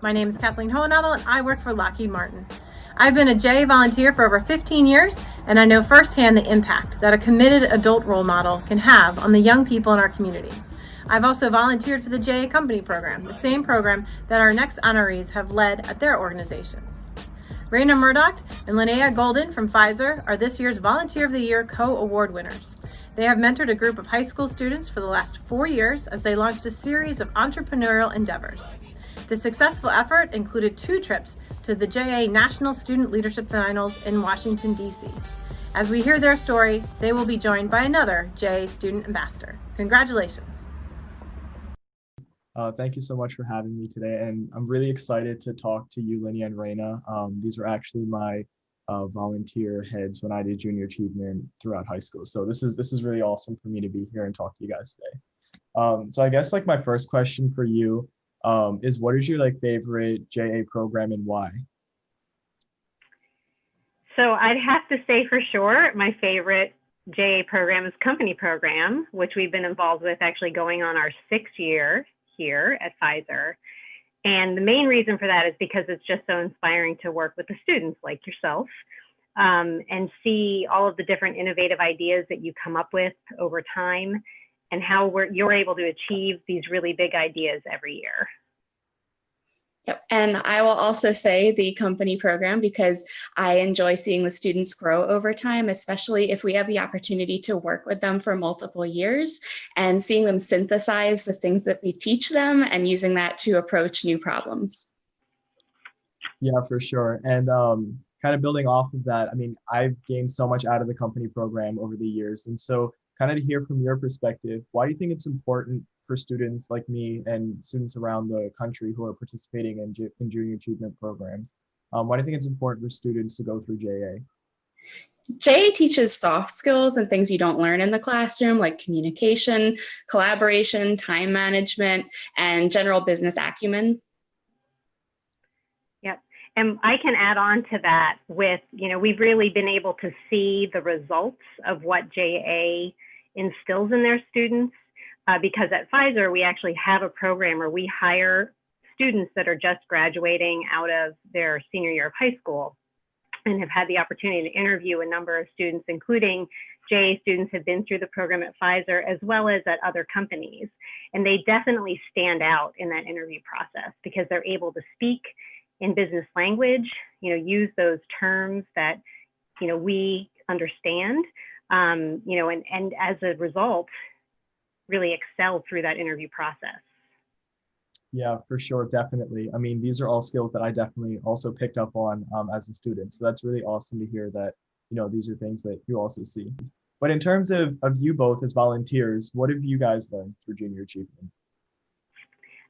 My name is Kathleen Hohenadel and I work for Lockheed Martin. I've been a JA volunteer for over 15 years and I know firsthand the impact that a committed adult role model can have on the young people in our communities. I've also volunteered for the JA Company Program, the same program that our next honorees have led at their organizations. Raina Murdock and Linnea Golden from Pfizer are this year's Volunteer of the Year co-award winners. They have mentored a group of high school students for the last 4 years as they launched a series of entrepreneurial endeavors. The successful effort included 2 trips to the JA National Student Leadership Finals in Washington, D.C. As we hear their story, they will be joined by another JA Student Ambassador. Congratulations. Thank you so much for having me today, and I'm really excited to talk to you, Linnea and Raina. These are actually my volunteer heads when I did junior achievement throughout high school. So this is really awesome for me to be here and talk to you guys today. So I guess like my first question for you is, what is your favorite JA program and why? So I'd have to say for sure my favorite JA program is Company Program, which we've been involved with actually going on our 6th year here at Pfizer. And the main reason for that is because it's just so inspiring to work with the students like yourself and see all of the different innovative ideas that you come up with over time and how you're able to achieve these really big ideas every year. Yep. And I will also say the company program because I enjoy seeing the students grow over time, especially if we have the opportunity to work with them for multiple years and seeing them synthesize the things that we teach them and using that to approach new problems. Yeah, for sure. And kind of building off of that, I mean, I've gained so much out of the company program over the years. And so kind of to hear from your perspective, why do you think it's important for students like me and students around the country who are participating in junior achievement programs? Why do you think it's important for students to go through JA? JA teaches soft skills and things you don't learn in the classroom, like communication, collaboration, time management, and general business acumen. Yep. And I can add on to that with, we've really been able to see the results of what JA instills in their students. Because at Pfizer, we actually have a program where we hire students that are just graduating out of their senior year of high school and have had the opportunity to interview a number of students, including JA students have been through the program at Pfizer as well as at other companies. And they definitely stand out in that interview process because they're able to speak in business language, use those terms that, we understand, and as a result, really excel through that interview process. Yeah, for sure, definitely. I mean, these are all skills that I definitely also picked up on as a student. So that's really awesome to hear that, these are things that you also see. But in terms of you both as volunteers, what have you guys learned through junior achievement?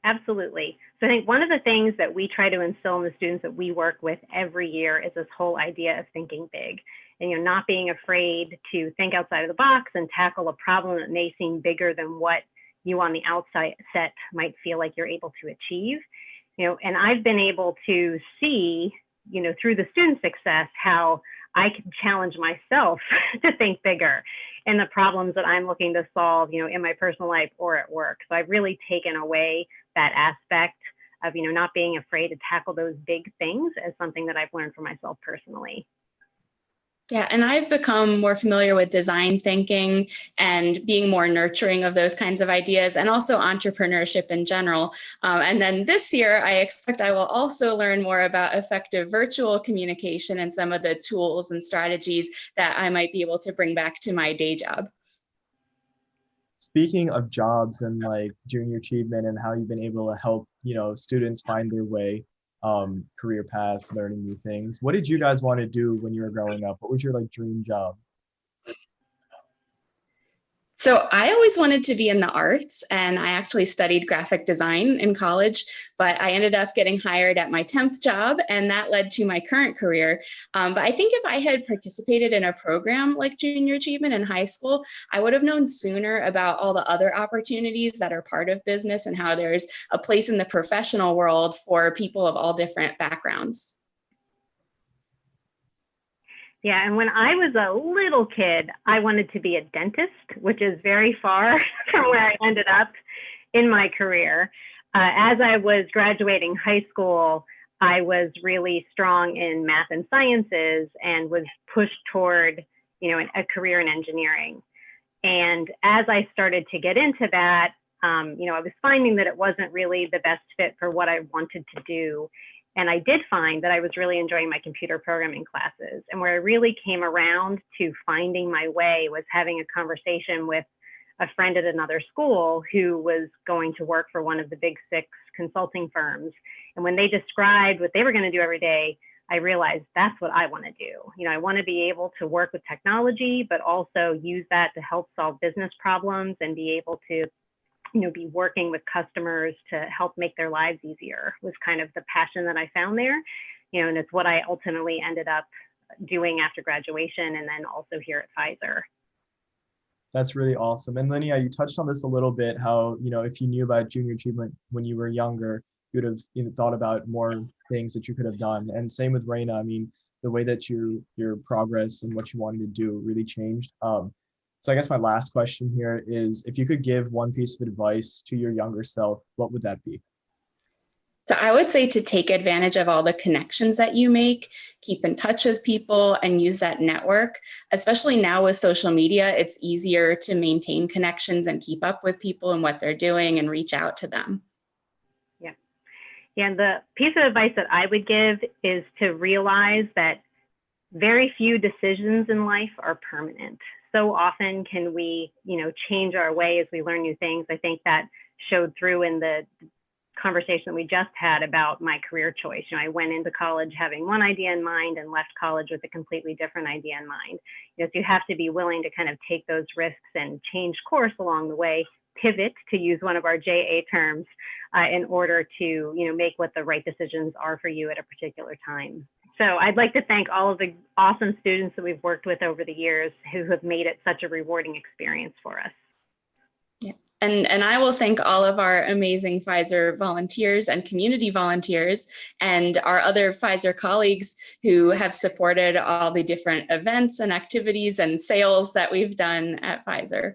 Absolutely. So I think one of the things that we try to instill in the students that we work with every year is this whole idea of thinking big. And not being afraid to think outside of the box and tackle a problem that may seem bigger than what you on the outside set might feel like you're able to achieve. And I've been able to see, through the student success, how I can challenge myself to think bigger in the problems that I'm looking to solve, in my personal life or at work. So I've really taken away that aspect of, not being afraid to tackle those big things as something that I've learned for myself personally. Yeah, and I've become more familiar with design thinking and being more nurturing of those kinds of ideas and also entrepreneurship in general. And then this year, I expect I will also learn more about effective virtual communication and some of the tools and strategies that I might be able to bring back to my day job. Speaking of jobs and junior achievement and how you've been able to help, students find their way, career paths, learning new things. What did you guys want to do when you were growing up? What was your dream job? So I always wanted to be in the arts, and I actually studied graphic design in college, but I ended up getting hired at my 10th job, and that led to my current career. But I think if I had participated in a program like Junior Achievement in high school, I would have known sooner about all the other opportunities that are part of business and how there's a place in the professional world for people of all different backgrounds. Yeah, and when I was a little kid, I wanted to be a dentist, which is very far from where I ended up in my career. as I was graduating high school, I was really strong in math and sciences and was pushed toward, a career in engineering. And as I started to get into that, I was finding that it wasn't really the best fit for what I wanted to do. And I did find that I was really enjoying my computer programming classes. And where I really came around to finding my way was having a conversation with a friend at another school who was going to work for one of the big 6 consulting firms. And when they described what they were going to do every day, I realized that's what I want to do. I want to be able to work with technology, but also use that to help solve business problems and be able to, be working with customers to help make their lives easier was kind of the passion that I found there. And it's what I ultimately ended up doing after graduation and then also here at Pfizer. That's really awesome. And Linnea, you touched on this a little bit, how, if you knew about junior achievement when you were younger, you would have thought about more things that you could have done. And same with Raina. I mean, the way that your progress and what you wanted to do really changed. So I guess my last question here is, if you could give one piece of advice to your younger self, what would that be? So I would say to take advantage of all the connections that you make, keep in touch with people and use that network. Especially now with social media, it's easier to maintain connections and keep up with people and what they're doing and reach out to them. Yeah, and the piece of advice that I would give is to realize that very few decisions in life are permanent. So often can we, change our way as we learn new things. I think that showed through in the conversation we just had about my career choice. I went into college having one idea in mind and left college with a completely different idea in mind. So you have to be willing to kind of take those risks and change course along the way, pivot, to use one of our JA terms, in order to, make what the right decisions are for you at a particular time. So I'd like to thank all of the awesome students that we've worked with over the years who have made it such a rewarding experience for us. Yeah. And I will thank all of our amazing Pfizer volunteers and community volunteers and our other Pfizer colleagues who have supported all the different events and activities and sales that we've done at Pfizer.